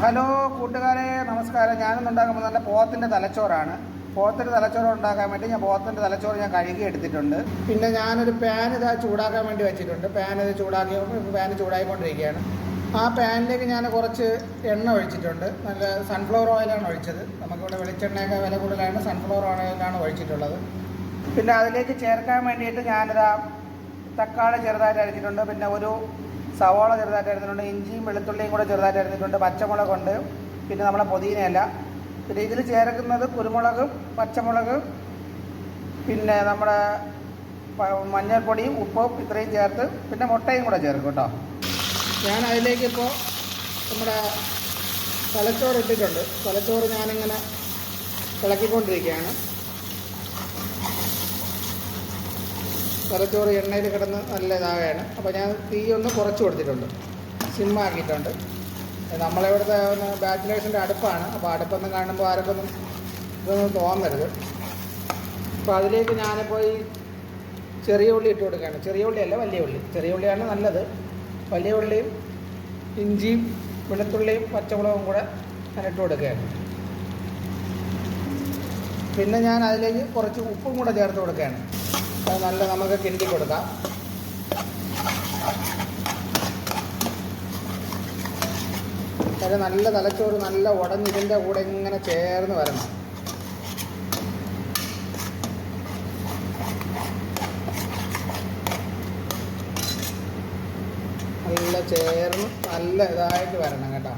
Hello കൂട്ടുകാരെ, നമസ്കാരം. ഞാനിന്നുണ്ടാക്കുമ്പോൾ നല്ല പോത്തിൻ്റെ തലച്ചോറാണ്. പോത്തിൻ്റെ തലച്ചോറ് ഉണ്ടാക്കാൻ വേണ്ടി പോത്തിൻ്റെ തലച്ചോറ് ഞാൻ കഴുകി എടുത്തിട്ടുണ്ട്. പിന്നെ ഞാനൊരു പാൻ ചൂടാക്കാൻ വേണ്ടി വെച്ചിട്ടുണ്ട്. പാൻ ചൂടായിക്കൊണ്ടിരിക്കുകയാണ്. ആ പാനിലേക്ക് ഞാൻ കുറച്ച് എണ്ണ ഒഴിച്ചിട്ടുണ്ട്. നല്ല സൺഫ്ലവർ ഓയിലാണ് ഒഴിച്ചത്. നമുക്കിവിടെ വെളിച്ചെണ്ണയൊക്കെ വില കൂടുതലാണ്. സൺഫ്ലവർ ഓയിലാണ് ഒഴിച്ചിട്ടുള്ളത്. പിന്നെ അതിലേക്ക് ചേർക്കാൻ വേണ്ടിയിട്ട് ഞാനിതാ തക്കാളി ചെറുതായിട്ട് അരിഞ്ഞിട്ടുണ്ട്. പിന്നെ ഒരു സവാള ചെറുതായിട്ട് അരിഞ്ഞിട്ടുണ്ട്. ഇഞ്ചിയും വെളുത്തുള്ളിയും കൂടെ ചെറുതായിട്ട് അരിഞ്ഞിട്ടുണ്ട്. പച്ചമുളകുണ്ട്. പിന്നെ നമ്മളെ പുതിനയില. പിന്നെ ഇതിൽ ചേർക്കുന്നത് കുരുമുളകും പച്ചമുളക്, പിന്നെ നമ്മുടെ മഞ്ഞൾപ്പൊടിയും ഉപ്പും ഇത്രയും ചേർത്ത് പിന്നെ മുട്ടയും കൂടെ ചേർക്കും കേട്ടോ. ഞാൻ അതിലേക്കിപ്പോൾ നമ്മുടെ തലച്ചോറ് ഇട്ടിട്ടുണ്ട്. തലച്ചോറ് ഞാനിങ്ങനെ ഇളക്കിക്കൊണ്ടിരിക്കുകയാണ്. തലച്ചോറ് എണ്ണയിൽ കിടന്ന് നല്ല ഇതാവുകയാണ്. അപ്പോൾ ഞാൻ തീ ഒന്ന് കുറച്ച് കൊടുത്തിട്ടുണ്ട്, സിമ്മാക്കിയിട്ടുണ്ട്. നമ്മളിവിടുത്തെ ബാച്ചിലേഴ്സിൻ്റെ അടുപ്പാണ്. അപ്പോൾ അടുപ്പൊന്നും കാണുമ്പോൾ ആർക്കൊന്നും ഇതൊന്നും തോന്നരുത്. അപ്പോൾ അതിലേക്ക് ഞാനിപ്പോൾ ഈ ചെറിയ ഉള്ളി ഇട്ട് കൊടുക്കുകയാണ്. ചെറിയ ഉള്ളിയല്ല, വലിയ ഉള്ളി. ചെറിയ ഉള്ളിയാണ് നല്ലത്. വലിയ ഉള്ളിയും ഇഞ്ചിയും വെളുത്തുള്ളിയും പച്ചമുളകും കൂടെ ഞാൻ ഇട്ട് കൊടുക്കുകയാണ്. പിന്നെ ഞാൻ അതിലേക്ക് കുറച്ച് ഉപ്പും കൂടെ ചേർത്ത് കൊടുക്കുകയാണ്. അത് നല്ല നമുക്ക് കിണ്ടി കൊടുക്കാം. അത് നല്ല തലച്ചോറ് നല്ല ഉടഞ്ഞിതിൻ്റെ കൂടെ ഇങ്ങനെ ചേർന്ന് വരണം. നല്ല ചേർന്ന് നല്ല ഇതായിട്ട് വരണം കേട്ടോ.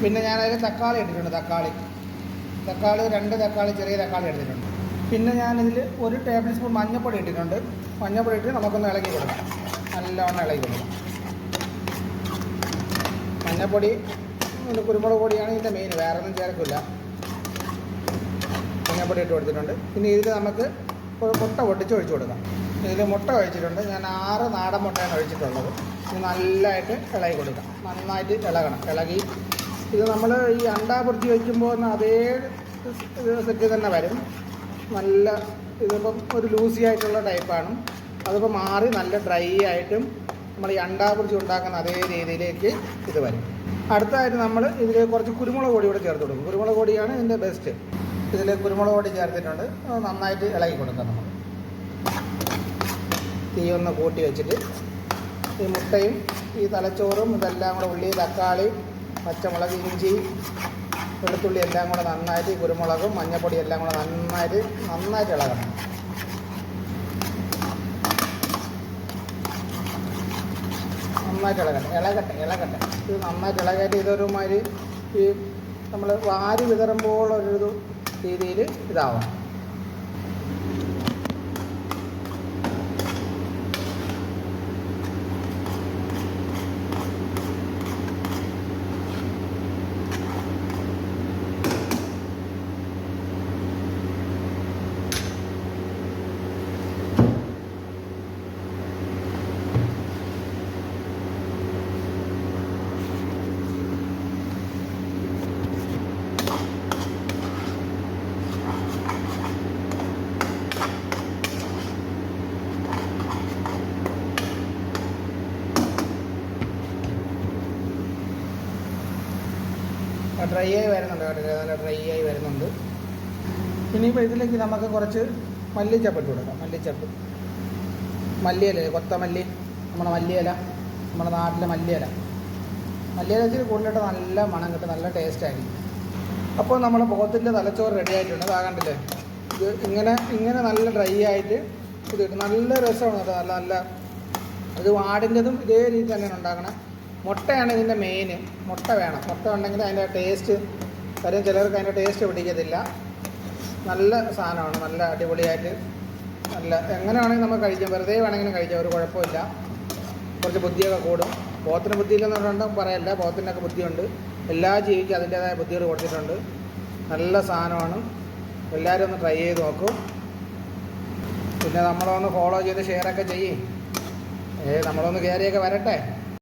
പിന്നെ ഞാനതിൽ തക്കാളി ഇട്ടിട്ടുണ്ട്. തക്കാളി 2 തക്കാളി, ചെറിയ തക്കാളി എടുത്തിട്ടുണ്ട്. പിന്നെ ഞാനിതിൽ 1 ടേബിൾ സ്പൂൺ മഞ്ഞൾപ്പൊടി ഇട്ടിട്ടുണ്ട്. മഞ്ഞൾപ്പൊടി ഇട്ട് നമുക്കൊന്ന് ഇളക്കി കൊടുക്കാം. നല്ലവണ്ണം ഇളക്കി കൊടുക്കാം. മഞ്ഞൾപ്പൊടി, കുരുമുളക് പൊടിയാണ് ഇതിൻ്റെ മെയിൻ, വേറെ ഒന്നും ചേർക്കില്ല. മഞ്ഞൾപ്പൊടി ഇട്ട് കൊടുത്തിട്ടുണ്ട്. പിന്നെ ഇതിൽ നമുക്ക് മുട്ട പൊട്ടിച്ച് ഒഴിച്ചു കൊടുക്കാം. ഇതിൽ മുട്ട ഒഴിച്ചിട്ടുണ്ട്. ഞാൻ 6 നാടൻ മുട്ടയാണ് ഒഴിച്ചിട്ടുള്ളത്. ഇത് നല്ലതായിട്ട് ഇളകി കൊടുക്കാം. നന്നായിട്ട് ഇളകി ഇത് നമ്മൾ ഈ അണ്ടാ പൊറിച്ച് വയ്ക്കുമ്പോൾ അതേ സെറ്റ് തന്നെ വരും. നല്ല ഇതിപ്പം ഒരു ലൂസി ആയിട്ടുള്ള ടൈപ്പാണ്. അതിപ്പോൾ മാറി നല്ല ഡ്രൈ ആയിട്ടും നമ്മൾ ഈ അണ്ടാ പൊറിച്ച് ഉണ്ടാക്കുന്ന അതേ രീതിയിലേക്ക് ഇത് വരും. അടുത്തതായിട്ട് നമ്മൾ ഇതിൽ കുറച്ച് കുരുമുളക് പൊടി കൂടെ ചേർത്ത് കൊടുക്കും. കുരുമുളക് പൊടിയാണ് ഇതിൻ്റെ ബെസ്റ്റ്. ഇതിൽ കുരുമുളക് പൊടി ചേർത്തിട്ടുണ്ട്. നന്നായിട്ട് ഇളകി കൊടുക്കാം. നമ്മൾ തീ ഒന്ന് കൂട്ടി വെച്ചിട്ട് ഈ മുട്ടയും ഈ തലച്ചോറും ഇതെല്ലാം കൂടെ, ഉള്ളി, തക്കാളി, പച്ചമുളക്, ഇഞ്ചി, വെളുത്തുള്ളി എല്ലാം കൂടെ നന്നായിട്ട്, കുരുമുളകും മഞ്ഞൾപ്പൊടി എല്ലാം കൂടെ നന്നായിട്ട് ഇളകണം. നന്നായിട്ട് ഇളകട്ടെ. ഇത് നന്നായിട്ട് ഇളകായിട്ട് ഇതൊരുമാതിരി ഈ നമ്മൾ വാരി വിതറുമ്പോഴൊരു രീതിയിൽ ഇതാവും. ഡ്രൈ ആയി വരുന്നുണ്ട് കേട്ടോ. നല്ല ഡ്രൈ ആയി വരുന്നുണ്ട്. ഇനിയിപ്പോൾ ഇതിലേക്ക് നമുക്ക് കുറച്ച് മല്ലിച്ചപ്പ് ഇട്ട് കൊടുക്കാം. മല്ലിയില, കൊത്തമല്ലി, നമ്മുടെ മല്ലിയില, നമ്മുടെ നാട്ടിലെ മല്ലിയില വെച്ചിട്ട് കൂടുതലിട്ട് നല്ല മണം കിട്ടും, നല്ല ടേസ്റ്റായിരിക്കും. അപ്പോൾ നമ്മൾ പോത്തിൻ്റെ തലച്ചോറ് റെഡി ആയിട്ടുണ്ട്. അതാകണ്ടില്ലേ, ഇത് ഇങ്ങനെ നല്ല ഡ്രൈ ആയിട്ട് ഇത് കിട്ടും. നല്ല രസമാണ് കേട്ടോ. നല്ല ഇത് വാടിൻ്റെതും ഇതേ രീതി തന്നെയാണ് ഉണ്ടാക്കണം. മുട്ടയാണ് ഇതിൻ്റെ മെയിൻ. മുട്ട വേണം. മുട്ട ഉണ്ടെങ്കിൽ അതിൻ്റെ ടേസ്റ്റ് കാര്യം, ചിലർക്ക് അതിൻ്റെ ടേസ്റ്റ് പിടിക്കത്തില്ല. നല്ല സാധനമാണ്. നല്ല അടിപൊളിയായിട്ട് നല്ല എങ്ങനെ വേണമെങ്കിൽ നമുക്ക് കഴിക്കാം. വെറുതെ വേണമെങ്കിലും കഴിക്കാം, ഒരു കുഴപ്പമില്ല. കുറച്ച് ബുദ്ധിയൊക്കെ കൂടും. പോത്തിന് ബുദ്ധിയില്ലെന്ന് പറഞ്ഞിട്ടും പറയല്ല, പോത്തിനൊക്കെ ബുദ്ധിയുണ്ട്. എല്ലാ ജീവിക്കും അതിൻ്റേതായ ബുദ്ധികൾ കൊടുത്തിട്ടുണ്ട്. നല്ല സാധനമാണ്. എല്ലാവരും ഒന്ന് ട്രൈ ചെയ്ത് നോക്കും. പിന്നെ നമ്മളൊന്ന് ഫോളോ ചെയ്ത് ഷെയറൊക്കെ ചെയ്യും. നമ്മളൊന്ന് കയറിയൊക്കെ വരട്ടെ.